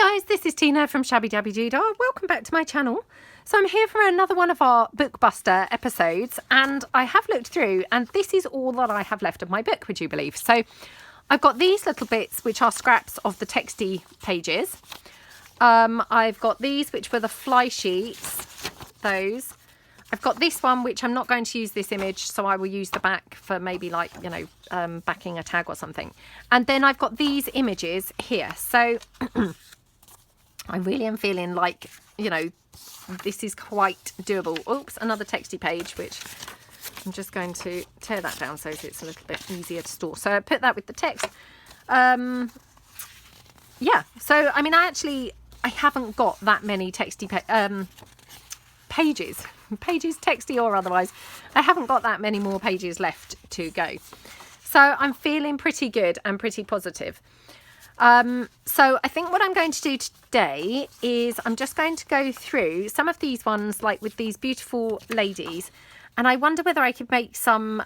Hi guys, this is Tina from Shabbydabbydoodah. Welcome back to my channel. So I'm here for another one of our Bookbuster episodes, and I have looked through and this is all that I have left of my book, would you believe? So I've got these little bits which are scraps of the texty pages. I've got these which were the fly sheets, those. I've got this one which I'm not going to use this image, so I will use the back for maybe like, you know, backing a tag or something. And then I've got these images here. So I really am feeling like, you know, this is quite doable. Oops, another texty page, which I'm just going to tear that down so it's a little bit easier to store. So I put that with the text. Yeah, so I mean, I haven't got that many texty pages, texty or otherwise. I haven't got that many more pages left to go. So I'm feeling pretty good and pretty positive. So I think what I'm going to do today is I'm just going to go through some of these ones, like with these beautiful ladies, and I wonder whether I could make some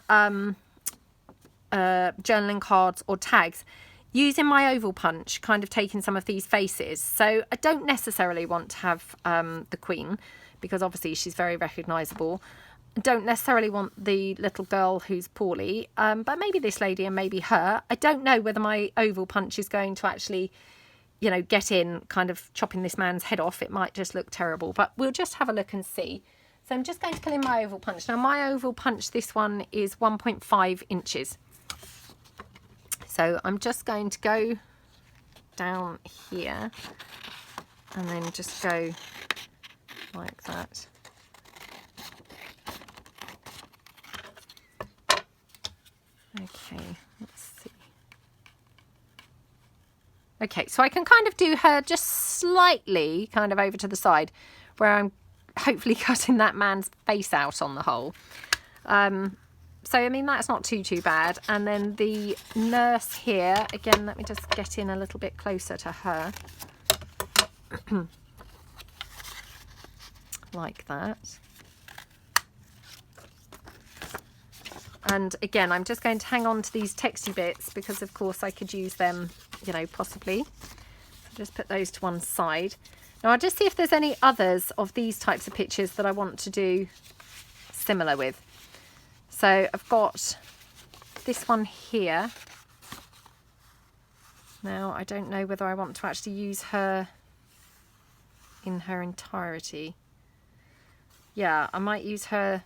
journaling cards or tags using my oval punch, kind of taking some of these faces. So I don't necessarily want to have the Queen, because obviously she's very recognisable. I don't necessarily want the little girl who's poorly, but maybe this lady and maybe her. I don't know whether my oval punch is going to actually, you know, get in kind of chopping this man's head off. It might just look terrible, but we'll just have a look and see. So I'm just going to pull in my oval punch. Now my oval punch, this one is 1.5 inches. So I'm just going to go down here and then just go like that. Okay, let's see. Okay, so I can kind of do her just slightly kind of over to the side where I'm hopefully cutting that man's face out on the whole. So, I mean, that's not too bad. And then the nurse here, again, let me just get in a little bit closer to her. Like that. And again, I'm just going to hang on to these texty bits because, of course, I could use them, you know, possibly. So just put those to one side. Now, I'll just see if there's any others of these types of pictures that I want to do similar with. So I've got this one here. Now, I don't know whether I want to actually use her in her entirety. Yeah, I might use her.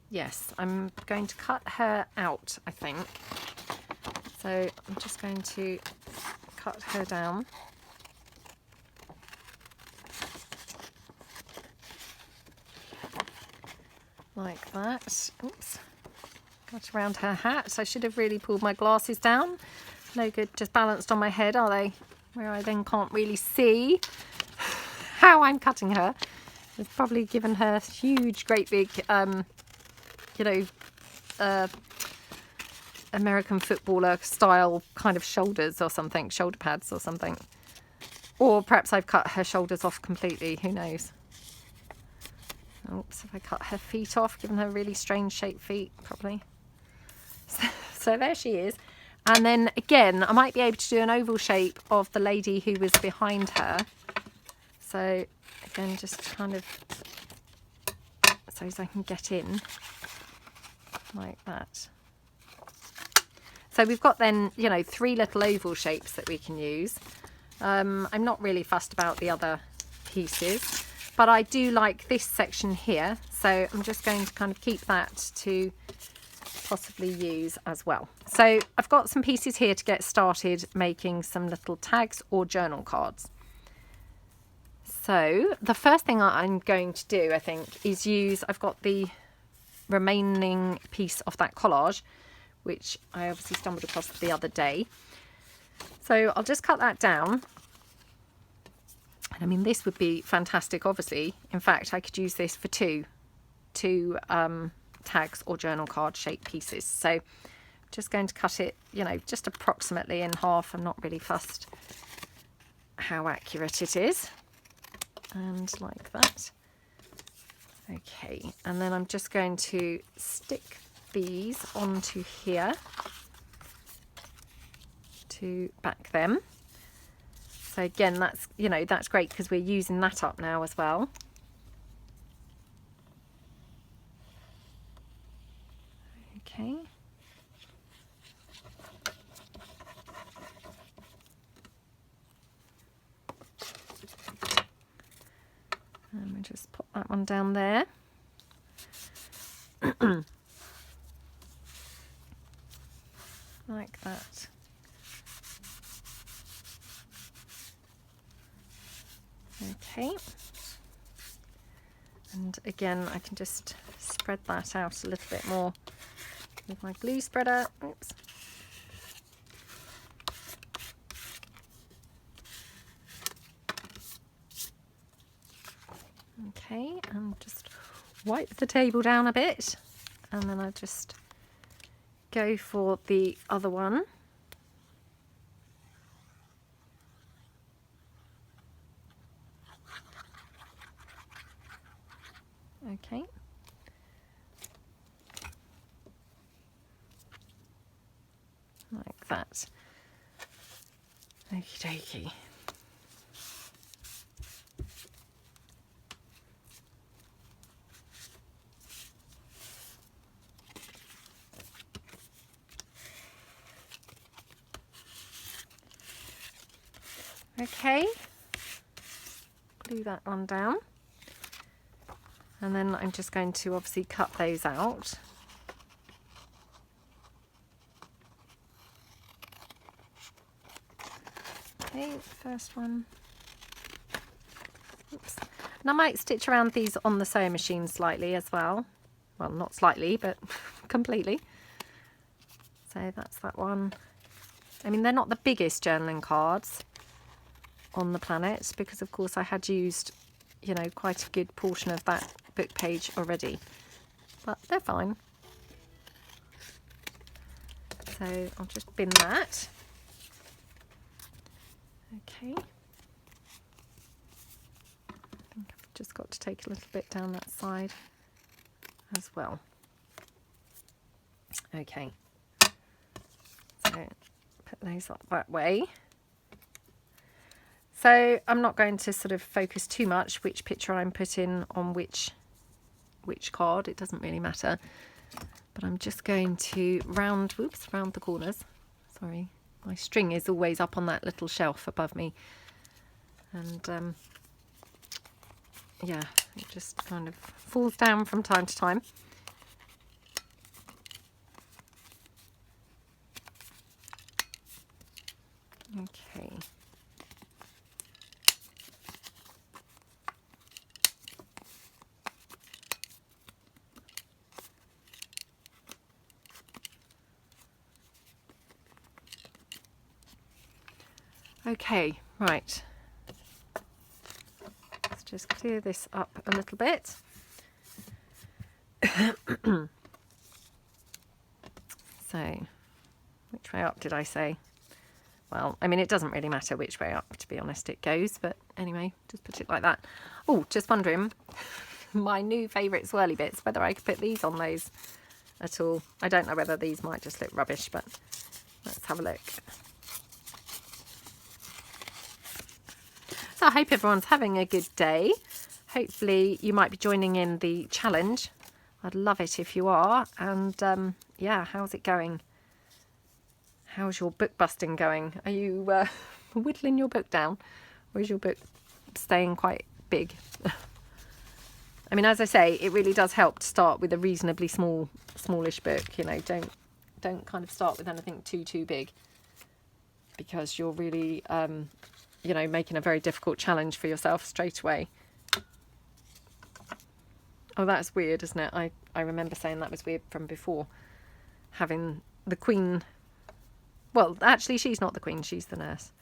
Yes, I'm going to cut her out, I think. So I'm just going to cut her down. Like that. Oops. Got around her hat. So I should have really pulled my glasses down. No good, just balanced on my head, are they? Where I then can't really see how I'm cutting her. It's probably given her huge, great big, you know, American footballer style kind of shoulders or something, shoulder pads or something. Or perhaps I've cut her shoulders off completely, who knows. Oops, if I cut her feet off, given her really strange shaped feet, probably. So there she is. And then again, I might be able to do an oval shape of the lady who was behind her. So again, just kind of so as I can get in like that. So we've got then, you know, 3 little oval shapes that we can use. I'm not really fussed about the other pieces, but I do like this section here. So I'm just going to kind of keep that to possibly use as well. So I've got some pieces here to get started making some little tags or journal cards. So the first thing I'm going to do, I think, is use, I've got the remaining piece of that collage, which I obviously stumbled across the other day. So I'll just cut that down. And I mean, this would be fantastic, obviously. In fact, I could use this for two tags or journal card shaped pieces. So I'm just going to cut it, you know, just approximately in half. I'm not really fussed how accurate it is. And like that. Okay, and then I'm just going to stick these onto here to back them. So again, that's, you know, that's great because we're using that up now as well. Okay. And we just put that one down there. Like that. Okay. And again, I can just spread that out a little bit more with my glue spreader. Oops. Okay, and just wipe the table down a bit, and then I just go for the other one. Okay. Like that. Okie dokie. Okay, glue that one down, and then I'm just going to obviously cut those out. Okay, first one. Oops. And I might stitch around these on the sewing machine slightly as well. Well, not slightly, but completely. So that's that one. I mean, they're not the biggest journaling cards on the planet, because of course I had used, you know, quite a good portion of that book page already, but they're fine. So I'll just bin that. Okay, I think I've just got to take a little bit down that side as well. Okay, so put those up that way. So I'm not going to sort of focus too much which picture I'm putting on which card. It doesn't really matter. But I'm just going to round the corners. Sorry, my string is always up on that little shelf above me. And yeah, it just kind of falls down from time to time. Okay. Okay, right. Let's just clear this up a little bit. So, which way up did I say? Well, I mean, it doesn't really matter which way up, to be honest, it goes. But anyway, just put it like that. Oh, just wondering, my new favourite swirly bits, whether I could put these on those at all. I don't know whether these might just look rubbish, but let's have a look. So I hope everyone's having a good day. Hopefully you might be joining in the challenge. I'd love it if you are. And yeah, how's it going? How's your book busting going? Are you whittling your book down? Or is your book staying quite big? I mean, as I say, it really does help to start with a reasonably smallish book. You know, don't kind of start with anything too big, because you're really you know, making a very difficult challenge for yourself straight away. Oh, that's weird, isn't it? I remember saying that was weird from before. Having the queen... Well, actually, she's not the queen. She's the nurse.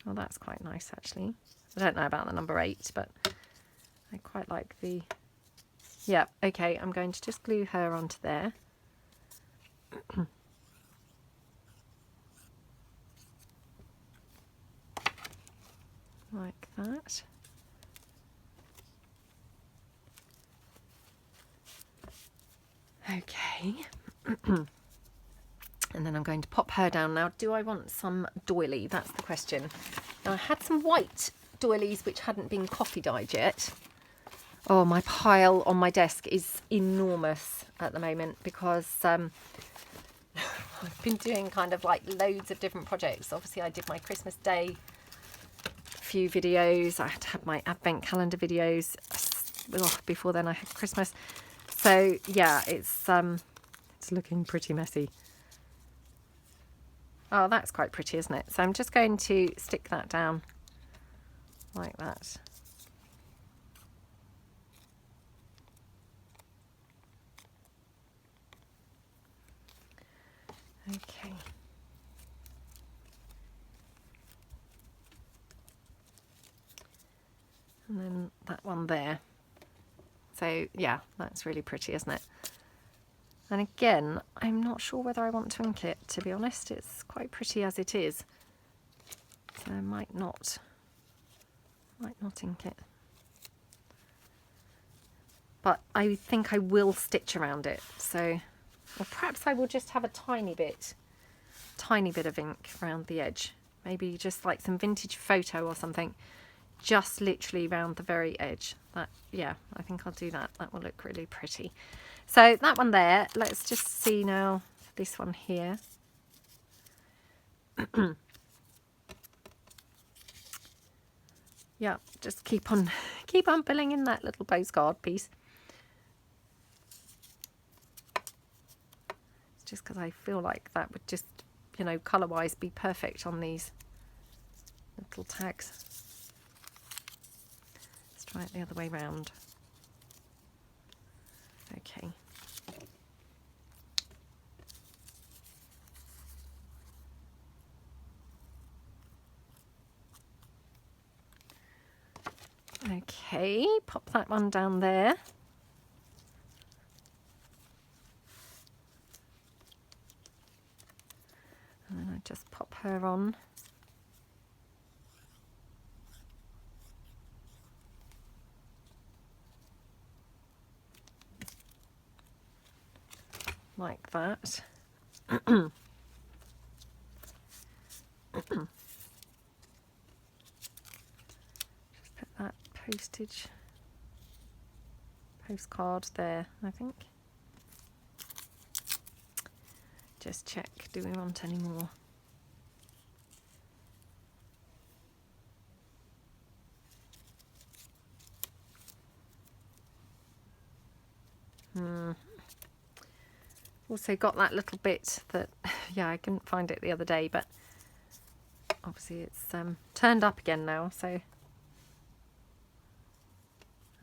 Well, that's quite nice, actually. I don't know about the number 8, but I quite like the... Yeah, okay, I'm going to just glue her onto there. Like that. Okay. And then I'm going to pop her down. Now, do I want some doily? That's the question. Now, I had some white doilies which hadn't been coffee dyed yet. Oh, my pile on my desk is enormous at the moment because I've been doing kind of like loads of different projects. Obviously, I did my Christmas Day few videos. I had to have my advent calendar videos. Before then I had Christmas. So yeah, it's looking pretty messy. Oh, that's quite pretty, isn't it? So I'm just going to stick that down like that. Okay. And then that one there. So yeah, that's really pretty, isn't it? And again, I'm not sure whether I want to ink it, to be honest. It's quite pretty as it is. So I might not ink it. But I think I will stitch around it. So, or perhaps I will just have a tiny bit of ink around the edge. Maybe just like some vintage photo or something. Just literally around the very edge. That, yeah, I think I'll do that. That will look really pretty. So that one there, let's just see now this one here. Yeah, just keep on filling in that little postcard piece. It's just because I feel like that would just, you know, colour-wise be perfect on these little tags. Let's try it the other way round. Okay. Okay, pop that one down there. And then I just pop her on. Like that. Just put that postcard there, I think. Just check, do we want any more? Also got that little bit that, yeah, I couldn't find it the other day, but obviously it's turned up again now, so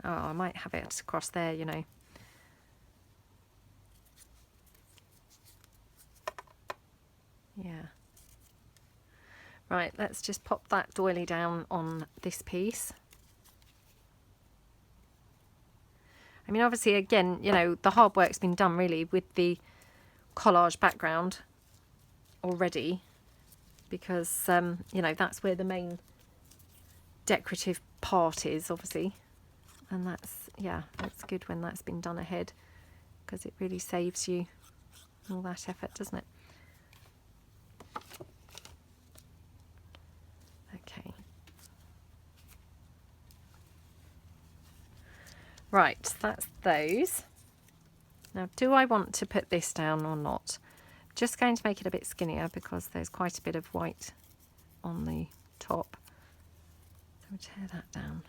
oh, I might have it across there, you know. Yeah. Right, let's just pop that doily down on this piece. I mean, obviously, again, you know, the hard work's been done really with the collage background already, because, you know, that's where the main decorative part is, obviously. And that's, yeah, it's good when that's been done ahead, because it really saves you all that effort, doesn't it? Okay. Right, that's those. Now, do I want to put this down or not? Just going to make it a bit skinnier because there's quite a bit of white on the top. So we'll tear that down.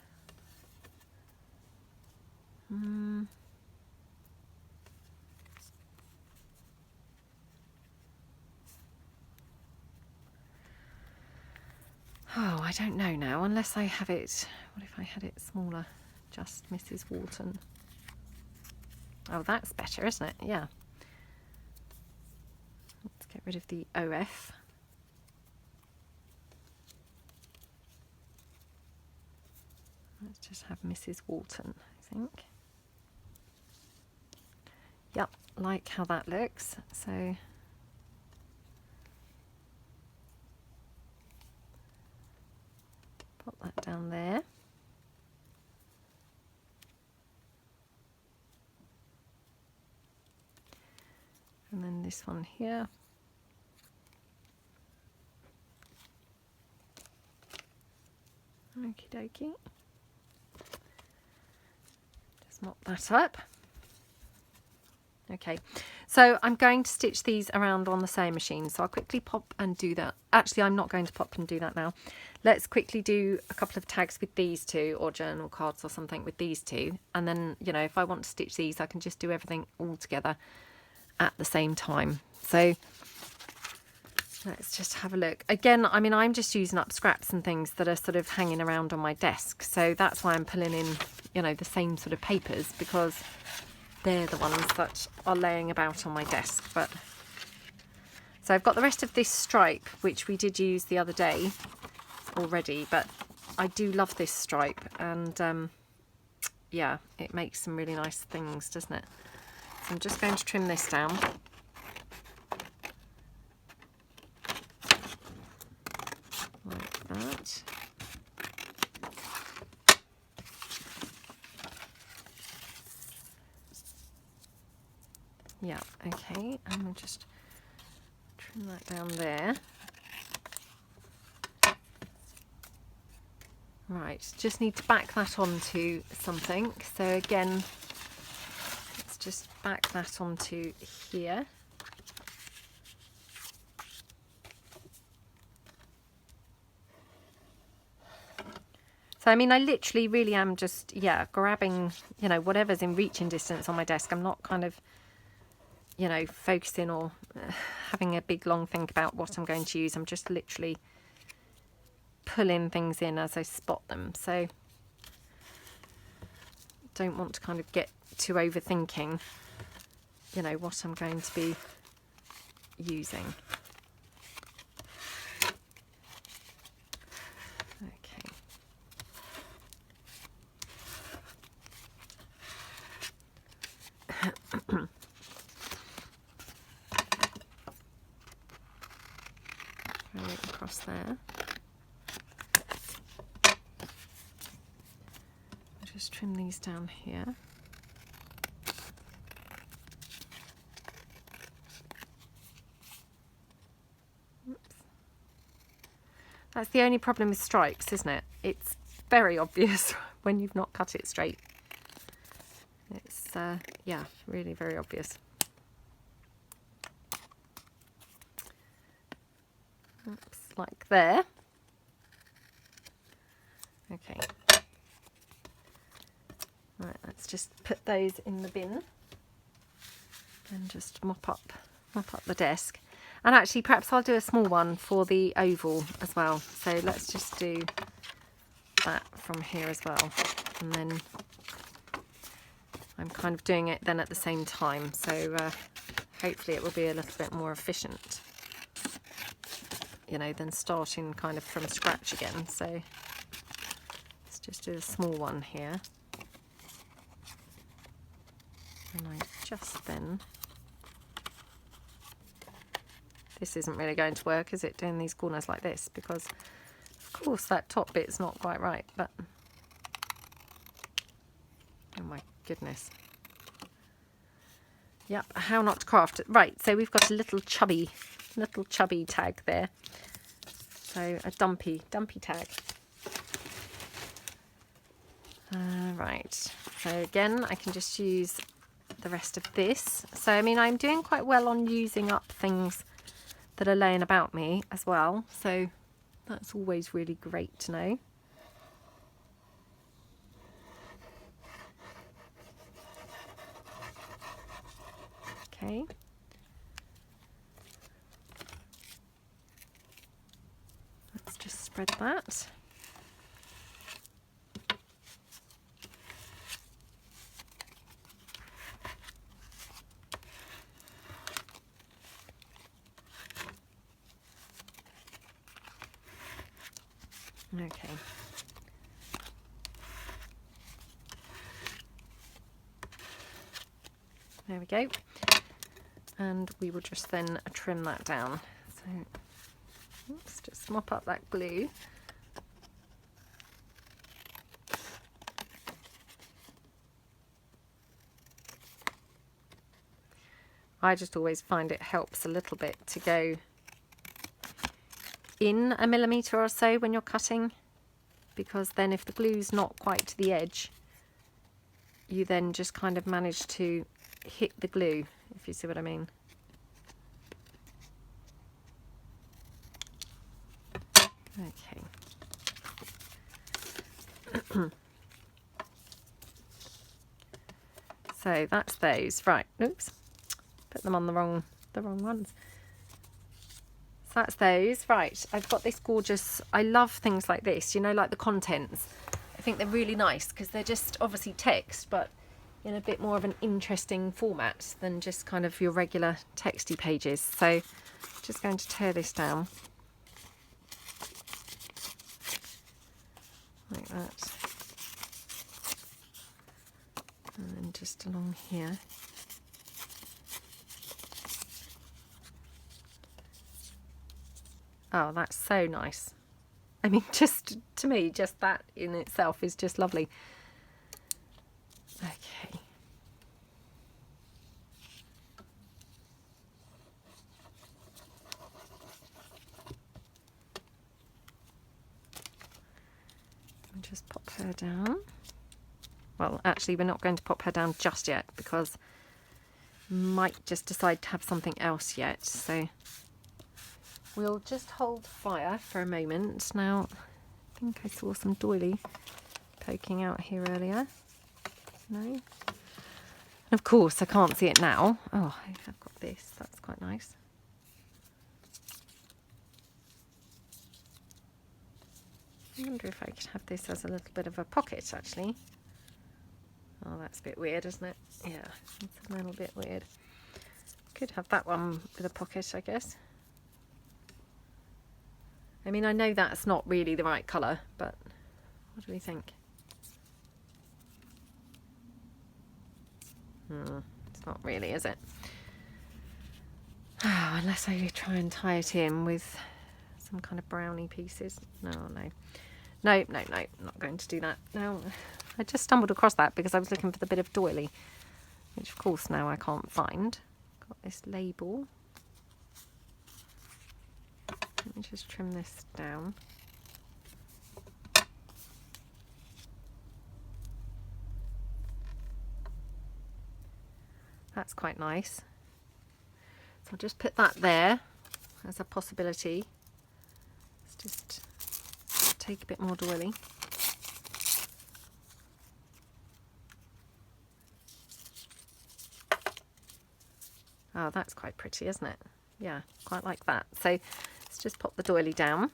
Oh, I don't know now, unless I have it. What if I had it smaller? Just Mrs. Walton. Oh, that's better, isn't it? Yeah. Let's get rid of the OF. Let's just have Mrs. Walton, I think. Yep, like how that looks. So pop that down there. And then this one here. Okie dokie. Just mop that up. Okay, so I'm going to stitch these around on the sewing machine, so I'll quickly pop and do that. Actually, I'm not going to pop and do that now. Let's quickly do a couple of tags with these two, or journal cards or something with these two, and then, you know, if I want to stitch these, I can just do everything all together at the same time. So let's just have a look. Again, I mean, I'm just using up scraps and things that are sort of hanging around on my desk, so that's why I'm pulling in, you know, the same sort of papers, because they're the ones that are laying about on my desk. But so I've got the rest of this stripe, which we did use the other day already, but I do love this stripe, and yeah, it makes some really nice things, doesn't it? So I'm just going to trim this down. Like that. Yeah, okay, and we'll just trim that down there. Right, just need to back that onto something. So again, let's just back that onto here. So, I mean, I literally really am just, yeah, grabbing, you know, whatever's in reaching distance on my desk. I'm not kind of, you know, focusing or having a big long think about what I'm going to use. I'm just literally pulling things in as I spot them. So don't want to kind of get too overthinking, you know, what I'm going to be using. Okay. Right across there. Just trim these down here. Oops. That's the only problem with stripes, isn't it? It's very obvious when you've not cut it straight. It's, yeah, really very obvious. Oops, like there. Okay. Right, let's just put those in the bin and just mop up the desk. And actually, perhaps I'll do a small one for the oval as well. So let's just do that from here as well. And then I'm kind of doing it then at the same time. So hopefully it will be a little bit more efficient, you know, than starting kind of from scratch again. So let's just do a small one here. And I just then, this isn't really going to work, is it, doing these corners like this, because of course that top bit's not quite right, but oh my goodness. Yep, how not to craft. Right, so we've got a little chubby tag there, so a dumpy tag. Right, so again I can just use the rest of this. So I mean, I'm doing quite well on using up things that are laying about me as well, so that's always really great to know. Okay, let's just spread that. Okay. There we go. And we will just then trim that down. So, oops, just mop up that glue. I just always find it helps a little bit to go in a millimetre or so when you're cutting, because then if the glue's not quite to the edge, you then just kind of manage to hit the glue, if you see what I mean. Okay. So that's those. Right, oops, put them on the wrong ones. So that's those. Right, I've got this gorgeous, I love things like this, you know, like the contents. I think they're really nice because they're just obviously text, but in a bit more of an interesting format than just kind of your regular texty pages. So just going to tear this down like that, and then just along here. Oh, that's so nice. I mean, just to me, just that in itself is just lovely. Okay. I'll just pop her down. Well, actually, we're not going to pop her down just yet because I might just decide to have something else yet. So we'll just hold fire for a moment. Now, I think I saw some doily poking out here earlier. No. And of course, I can't see it now. Oh, I've got this. That's quite nice. I wonder if I could have this as a little bit of a pocket, actually. Oh, that's a bit weird, isn't it? Yeah, it's a little bit weird. Could have that one with a pocket, I guess. I mean, I know that's not really the right colour, but what do we think? It's not really, is it? Oh, unless I try and tie it in with some kind of brownie pieces. No, not going to do that. No, I just stumbled across that because I was looking for the bit of doily, which of course now I can't find. Got this label. Let me just trim this down. That's quite nice. So I'll just put that there as a possibility. Let's just take a bit more doily. Oh, that's quite pretty, isn't it? Yeah, quite like that. So let's just pop the doily down.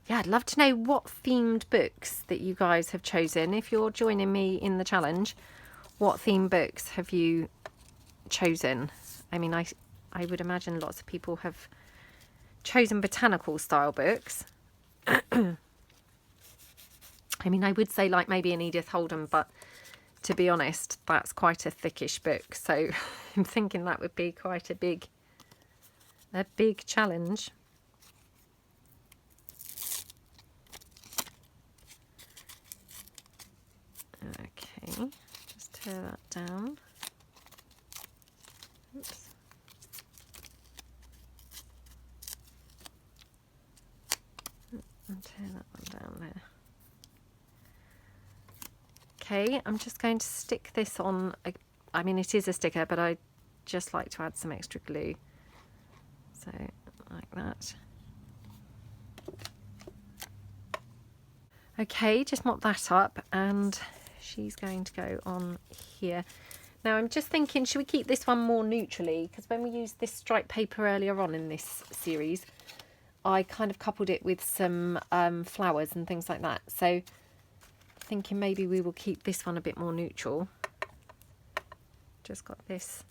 Yeah, I'd love to know what themed books that you guys have chosen. If you're joining me in the challenge, what themed books have you chosen? I mean, I would imagine lots of people have chosen botanical style books. I mean, I would say like maybe an Edith Holden, but to be honest, that's quite a thickish book. So I'm thinking that would be quite a big challenge. Okay, just tear that down. Oops. And tear that one down there. Okay, I'm just going to stick this on. I mean, it is a sticker, but I just like to add some extra glue. So, like that. Okay, just mop that up, and she's going to go on here. Now I'm just thinking, should we keep this one more neutrally? Because when we used this striped paper earlier on in this series, I kind of coupled it with some flowers and things like that. So thinking maybe we will keep this one a bit more neutral. Just got these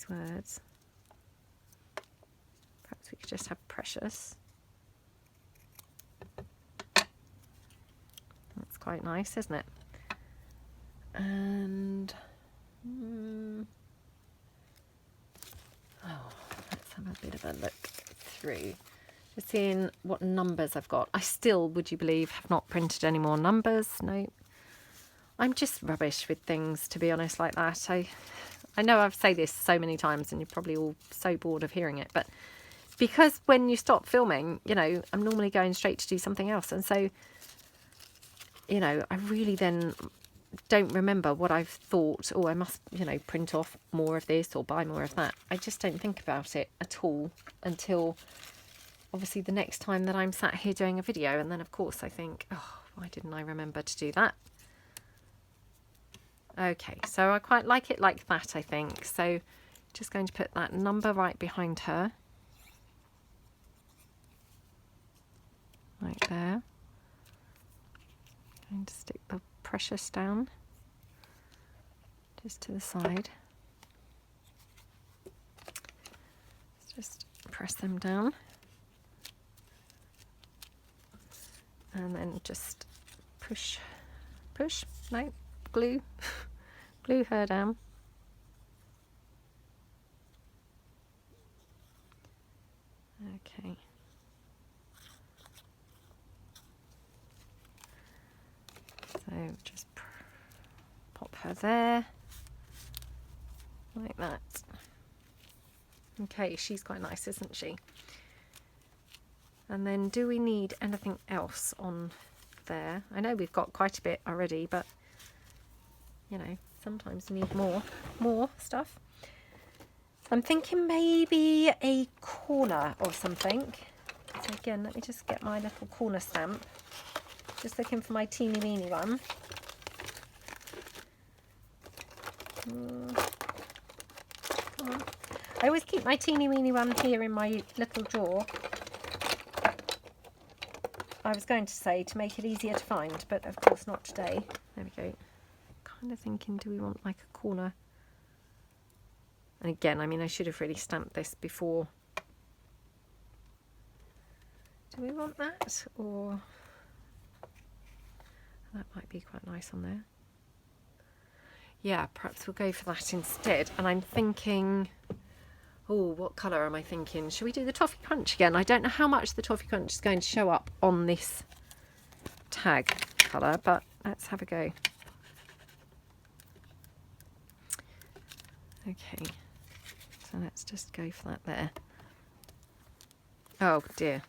words. Perhaps we could just have precious. That's quite nice, isn't it? And let's have a bit of a look through. Just seeing what numbers I've got. I still, would you believe, have not printed any more numbers. No, I'm just rubbish with things, to be honest, like that. I know I've said this so many times and you're probably all so bored of hearing it, but because when you stop filming, you know, I'm normally going straight to do something else. And so, you know, I really then don't remember what I've thought, oh, I must, you know, print off more of this or buy more of that. I just don't think about it at all until obviously the next time that I'm sat here doing a video. And then of course I think, oh, why didn't I remember to do that? Okay, so I quite like it like that, I think. So just going to put that number right behind her. Right there. Going to stick the precious down. Just to the side. Let's just press them down. And then just push, no, glue, glue her down. Okay. So just pop her there, like that. Okay, she's quite nice, isn't she? And then do we need anything else on there? I know we've got quite a bit already, but you know, sometimes you need more stuff. I'm thinking maybe a corner or something. So again, let me just get my little corner stamp. Just looking for my teeny weeny one. Come on. I always keep my teeny weeny one here in my little drawer. I was going to say to make it easier to find, but of course not today. There we go. Kind of thinking, do we want like a corner? And again, I mean, I should have really stamped this before. Do we want that? Or that might be quite nice on there. Yeah, perhaps we'll go for that instead. And I'm thinking, oh, what colour am I thinking? Should we do the Toffee Crunch again? I don't know how much the Toffee Crunch is going to show up on this tag colour, but let's have a go. Okay, so let's just go for that there. Oh dear.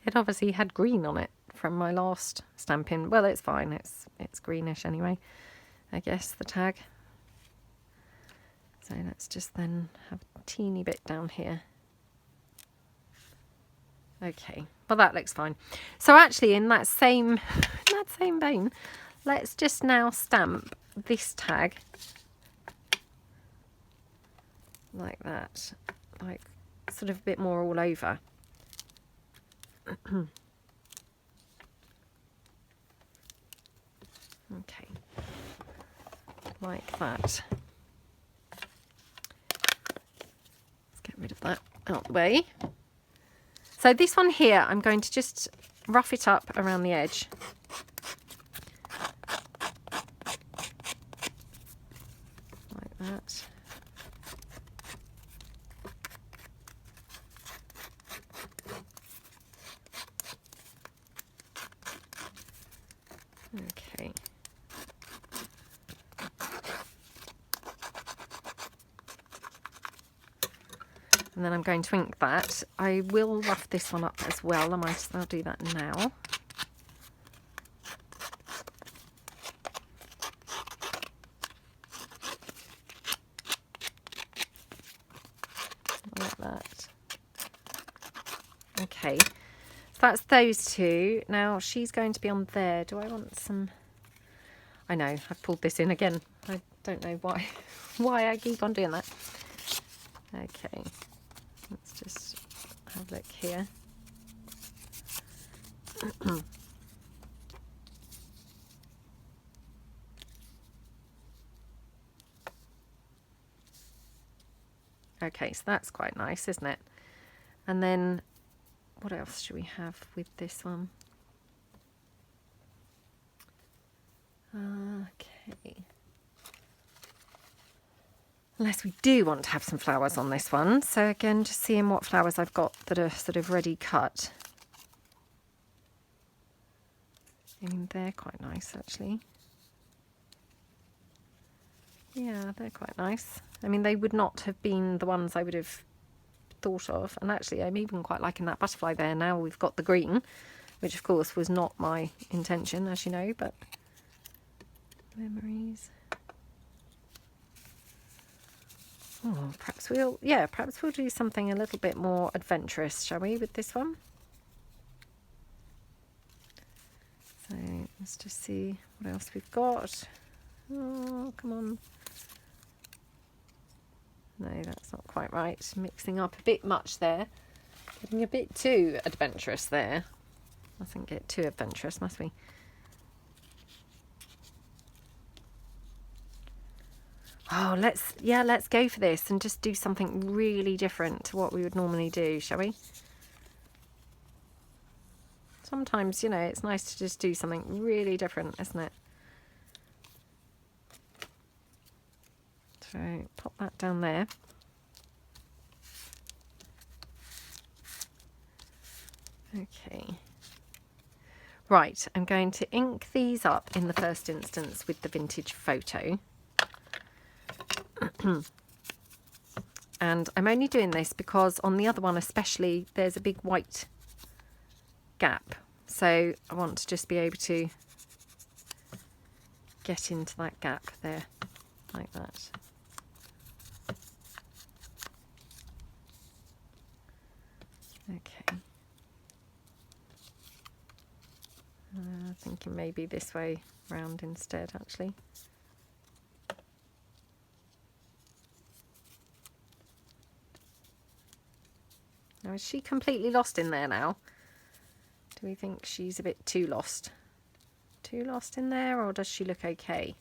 It obviously had green on it from my last stamping. Well, it's fine. It's greenish anyway, I guess, the tag. So let's just then have a teeny bit down here. Okay, well that looks fine. So actually in that same vein, let's just now stamp this tag like that, like sort of a bit more all over. Okay, like that. Let's get rid of that out of the way. So this one here, I'm going to just rough it up around the edge. Like that. Okay. And then I'm going to ink that. I will rough this one up as well. I might as well do that now. Like that. Okay. So that's those two. Now she's going to be on there. Do I want some... I know, I've pulled this in again. I don't know why I keep on doing that. Okay. Let's just have a look here. Okay, so that's quite nice, isn't it? And then what else should we have with this one? Okay. Unless we do want to have some flowers on this one. So again, just seeing what flowers I've got that are sort of ready cut. I mean, they're quite nice actually. Yeah, they're quite nice. I mean, they would not have been the ones I would have thought of. And actually, I'm even quite liking that butterfly there. Now we've got the green, which of course was not my intention, as you know, but memories. Oh, perhaps we'll do something a little bit more adventurous, shall we, with this one? So let's just see what else we've got. Oh, come on. No, that's not quite right. Mixing up a bit much there. Getting a bit too adventurous there. Mustn't get too adventurous, must we? Oh, let's go for this and just do something really different to what we would normally do, shall we? Sometimes, you know, it's nice to just do something really different, isn't it? So pop that down there. Okay. Right, I'm going to ink these up in the first instance with the vintage photo. And I'm only doing this because on the other one especially there's a big white gap, so I want to just be able to get into that gap there like that. Okay, thinking maybe this way round instead actually. Now, is she completely lost in there now? Do we think she's a bit too lost? Too lost in there, or does she look okay?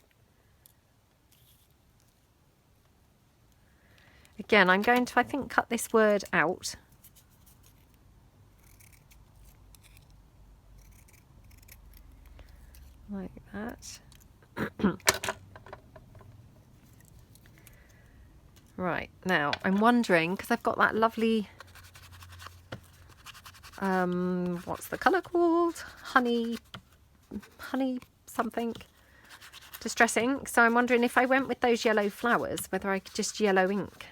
Again, I'm going to, I think, cut this word out. Like that. Right, now I'm wondering, because I've got that lovely... what's the colour called? Honey something distress ink. So I'm wondering if I went with those yellow flowers, whether I could just yellow ink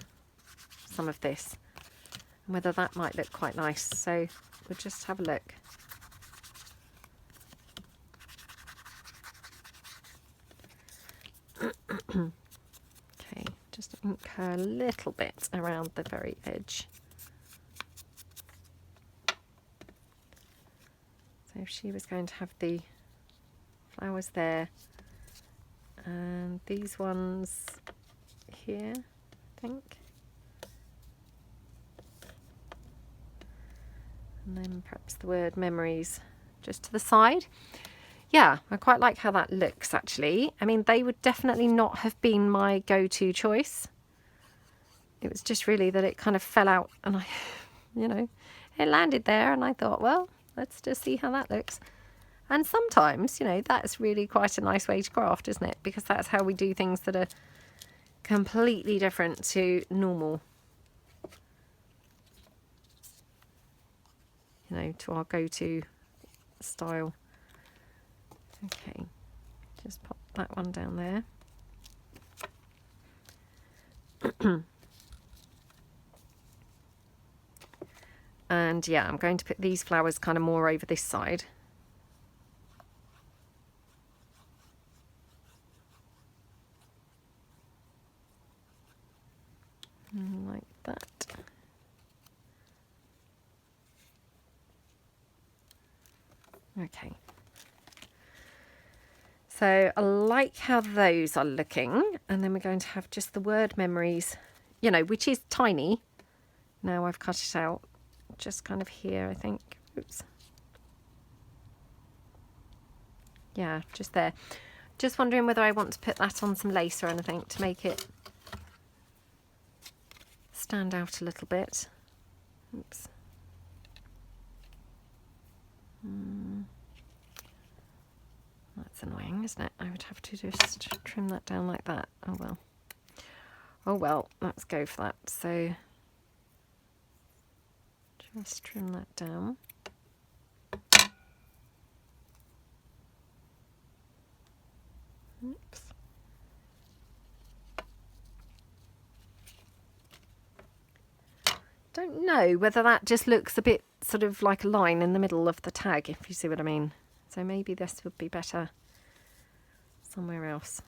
some of this, and whether that might look quite nice. So we'll just have a look. Okay, just ink her a little bit around the very edge. So if she was going to have the flowers there, and these ones here, I think. And then perhaps the word memories just to the side. Yeah, I quite like how that looks actually. I mean, they would definitely not have been my go-to choice. It was just really that it kind of fell out and I, you know, it landed there and I thought, well, let's just see how that looks. And sometimes, you know, that's really quite a nice way to craft, isn't it? Because that's how we do things that are completely different to normal. You know, to our go-to style. Okay, just pop that one down there. And yeah, I'm going to put these flowers kind of more over this side. Like that. Okay. So I like how those are looking, and then we're going to have just the word memories, you know, which is tiny. Now I've cut it out, just kind of here, I think. Oops. Yeah, just there. Just wondering whether I want to put that on some lace or anything to make it stand out a little bit. Oops. That's annoying, isn't it? I would have to just trim that down like that. Oh well. Oh well, let's go for that. So just trim that down. Oops. don't know whether that just looks a bit sort of like a line in the middle of the tag, if you see what I mean. So maybe this would be better somewhere else.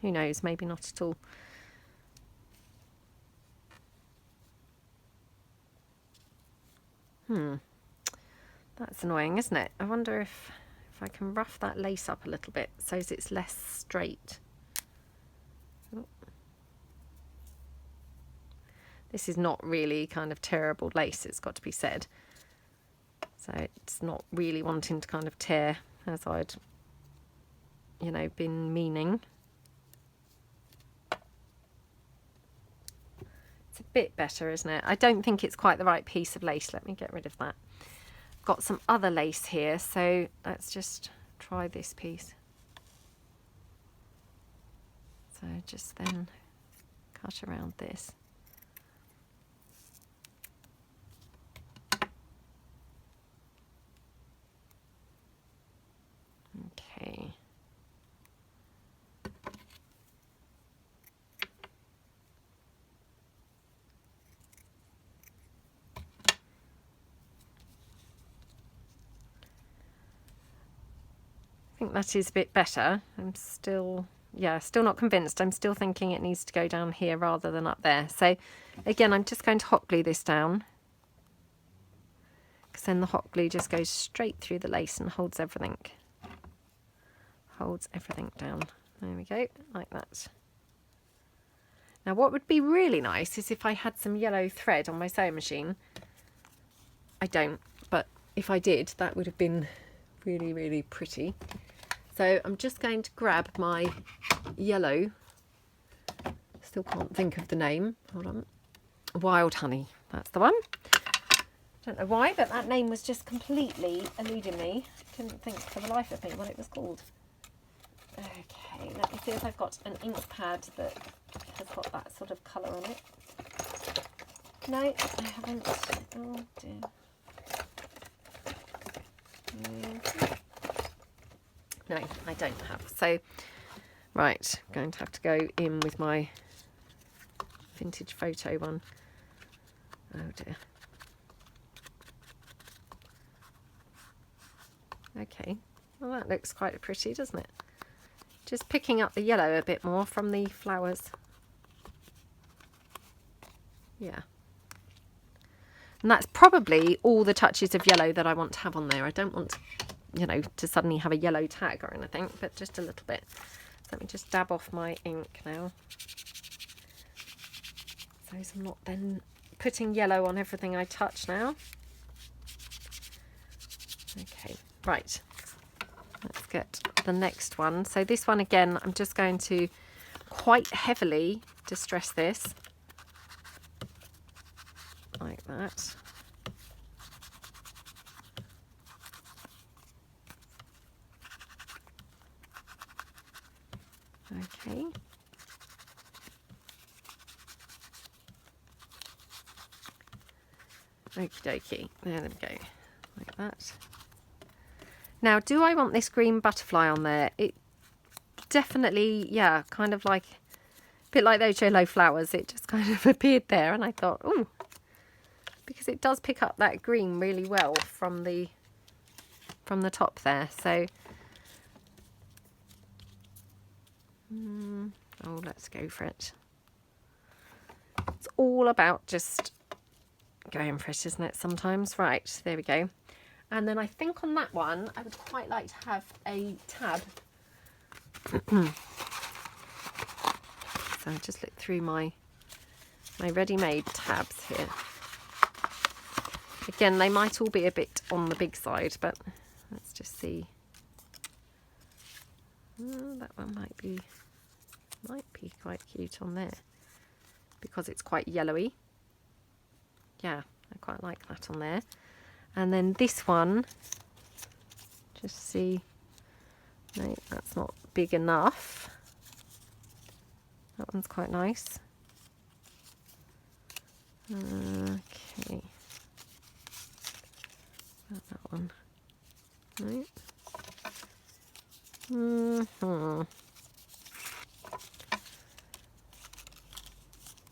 Who knows, maybe not at all. That's annoying, isn't it? I wonder if I can rough that lace up a little bit so that it's less straight. Oh. This is not really kind of terrible lace, it's got to be said. So it's not really wanting to kind of tear as I'd, you know, been meaning. It's a bit better, isn't it? I don't think it's quite the right piece of lace. Let me get rid of that. Got some other lace here, so let's just try this piece. So just then cut around this. Okay. I think that is a bit better. I'm still, yeah, still not convinced. I'm still thinking it needs to go down here rather than up there. So again, I'm just going to hot glue this down, because then the hot glue just goes straight through the lace and holds everything. Holds everything down. There we go, like that. Now what would be really nice is if I had some yellow thread on my sewing machine. I don't, but if I did, that would have been really, really pretty. So I'm just going to grab my yellow, still can't think of the name, hold on, Wild Honey, that's the one. Don't know why, but that name was just completely eluding me. Couldn't think for the life of me what it was called. Okay, let me see if I've got an ink pad that has got that sort of colour on it. No, I haven't. Oh dear. No, I don't have. So, right, I'm going to have to go in with my vintage photo one. Oh dear. Okay, well that looks quite pretty, doesn't it? Just picking up the yellow a bit more from the flowers. Yeah. And that's probably all the touches of yellow that I want to have on there. I don't want, you know, to suddenly have a yellow tag or anything, but just a little bit. So let me just dab off my ink now. So I'm not then putting yellow on everything I touch now. Okay, right. Let's get the next one. So this one again, I'm just going to quite heavily distress this. Like that. Okay. Okie dokie. There we go. Like that. Now, do I want this green butterfly on there? It definitely, yeah, kind of like, a bit like those yellow flowers. It just kind of appeared there, and I thought, oh, because it does pick up that green really well from the top there. So, oh, let's go for it. It's all about just going for it, isn't it, sometimes? Right, there we go. And then I think on that one, I would quite like to have a tab. So I just look through my ready-made tabs here. Again, they might all be a bit on the big side, but let's just see. That one might be quite cute on there because it's quite yellowy. Yeah, I quite like that on there. And then this one, just see, no, that's not big enough. That one's quite nice. Okay. That one. Right.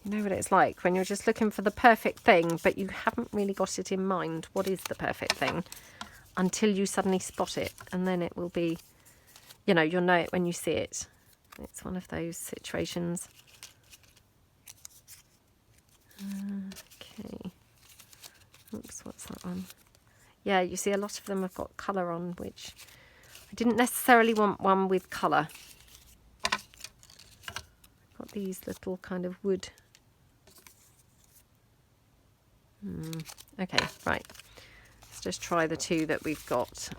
You You know what it's like when you're just looking for the perfect thing, but you haven't really got it in mind. What is the perfect thing? Until you suddenly spot it, and then it will be, you know, you'll know it when you see it. It's one of those situations. Okay. Oops, what's that one? Yeah, you see a lot of them have got colour on, which I didn't necessarily want one with colour. Got these little kind of wood. Okay, right. Let's just try the two that we've got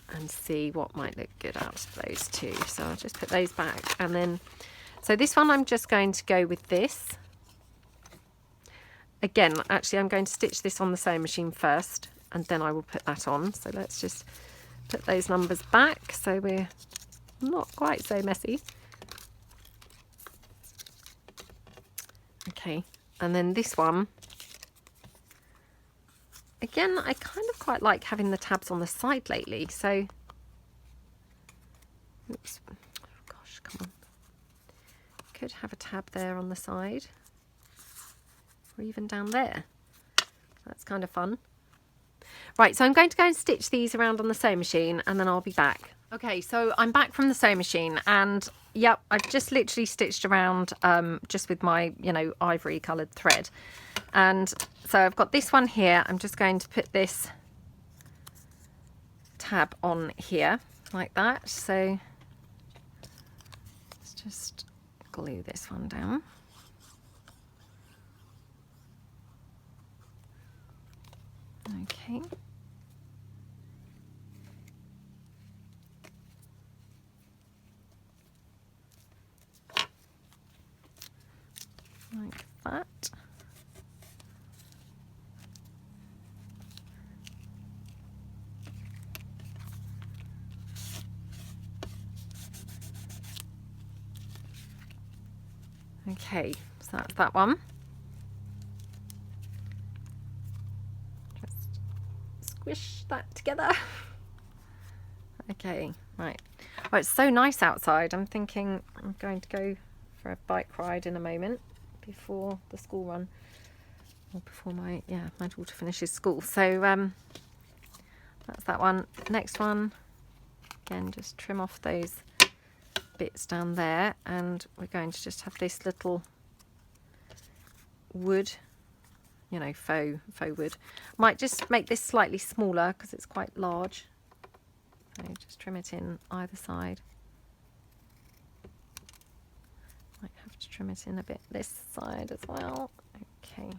and see what might look good out of those two. So I'll just put those back, and then, so this one I'm just going to go with this. Again, actually I'm going to stitch this on the sewing machine first, and then I will put that on. So let's just put those numbers back so we're not quite so messy. Okay, and then this one, again, I kind of quite like having the tabs on the side lately, so, oops, oh gosh, come on. Could have a tab there on the side, or even down there. That's kind of fun. Right, so I'm going to go and stitch these around on the sewing machine, and then I'll be back. Okay, so I'm back from the sewing machine, and yep, I've just literally stitched around just with my, you know, ivory coloured thread. And so I've got this one here. I'm just going to put this tab on here like that. So let's just glue this one down. Okay. Like that. Okay, so that's that one. Just squish that together. Okay, right. Well, it's so nice outside. I'm thinking I'm going to go for a bike ride in a moment before the school run, or before my daughter finishes school. So that's that one. Next one, again, just trim off those bits down there, and we're going to just have this little wood, you know, faux wood. Might just make this slightly smaller because it's quite large. So just trim it in either side. Might have to trim it in a bit this side as well. Okay.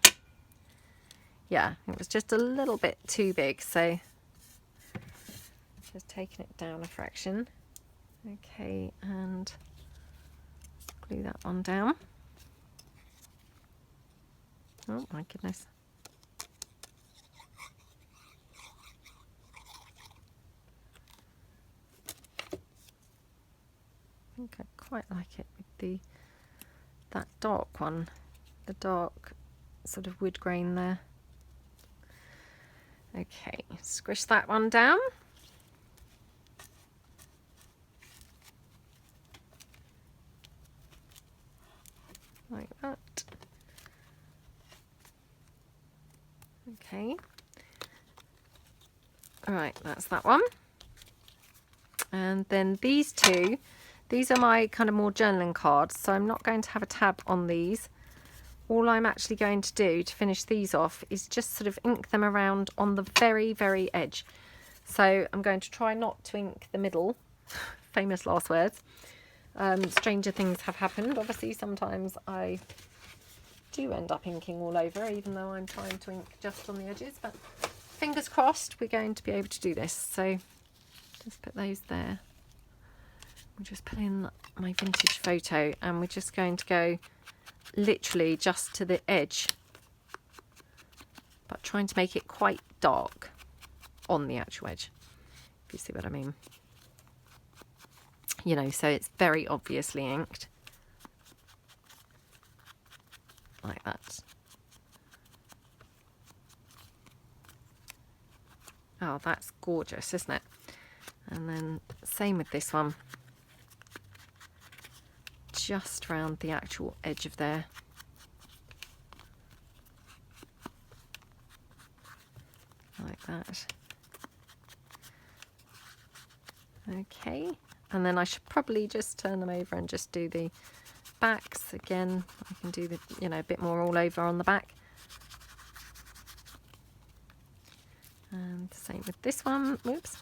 Yeah, it was just a little bit too big, so just taking it down a fraction. Okay, and glue that one down. Oh my goodness. I think I quite like it with that dark one, the dark sort of wood grain there. Okay, squish that one down. Like that. Okay. All right, that's that one. And then these two, these are my kind of more journaling cards, so I'm not going to have a tab on these. All I'm actually going to do to finish these off is just sort of ink them around on the very, very edge. So I'm going to try not to ink the middle. Famous last words. Stranger things have happened. Obviously, sometimes I do end up inking all over, even though I'm trying to ink just on the edges. But fingers crossed, we're going to be able to do this. So just put those there. We'll just put in my vintage photo, and we're just going to go literally just to the edge, but trying to make it quite dark on the actual edge, if you see what I mean. You know, so it's very obviously inked. Like that. Oh, that's gorgeous, isn't it? And then same with this one. Just round the actual edge of there. that. Okay, and then I should probably just turn them over and just do the backs again. I can do the, you know, a bit more all over on the back. And the same with this one. Oops.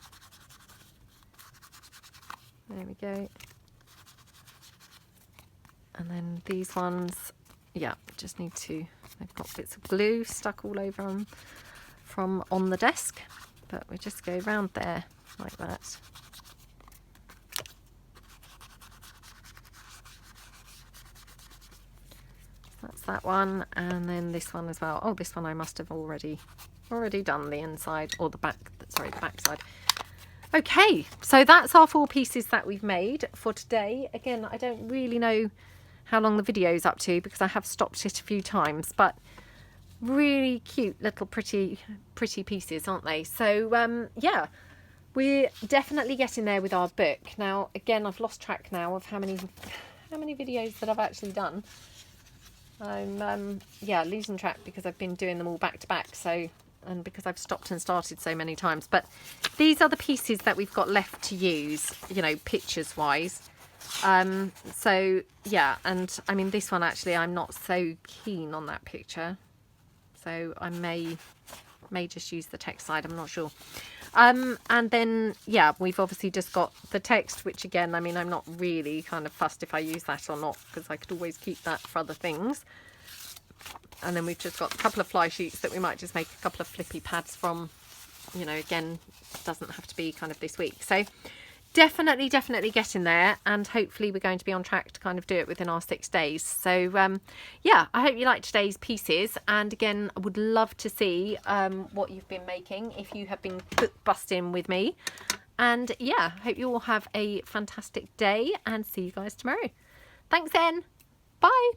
There we go. And then these ones, yeah, just need to, they've got bits of glue stuck all over them from on the desk, but we just go round there like that. That's that one, and then this one as well. Oh, this one I must have already done the inside, or the back, sorry, the back side. Okay, so that's our 4 pieces that we've made for today. Again, I don't really know how long the video's up to because I have stopped it a few times, but really cute little pretty pieces, aren't they? So yeah, we're definitely getting there with our book. Now again, I've lost track now of how many videos that I've actually done. I'm yeah, losing track because I've been doing them all back to back, so, and because I've stopped and started so many times. But these are the pieces that we've got left to use, you know, pictures wise. So yeah, and I mean this one actually I'm not so keen on that picture, so I may just use the text side, I'm not sure. And then yeah, we've obviously just got the text, which again, I mean, I'm not really kind of fussed if I use that or not, because I could always keep that for other things. And then we've just got a couple of fly sheets that we might just make a couple of flippy pads from, you know, again, doesn't have to be kind of this week. So definitely getting there, and hopefully we're going to be on track to kind of do it within our 6 days. So yeah, I hope you liked today's pieces, and again, I would love to see what you've been making if you have been book busting with me. And yeah, hope you all have a fantastic day, and see you guys tomorrow. Thanks then. Bye.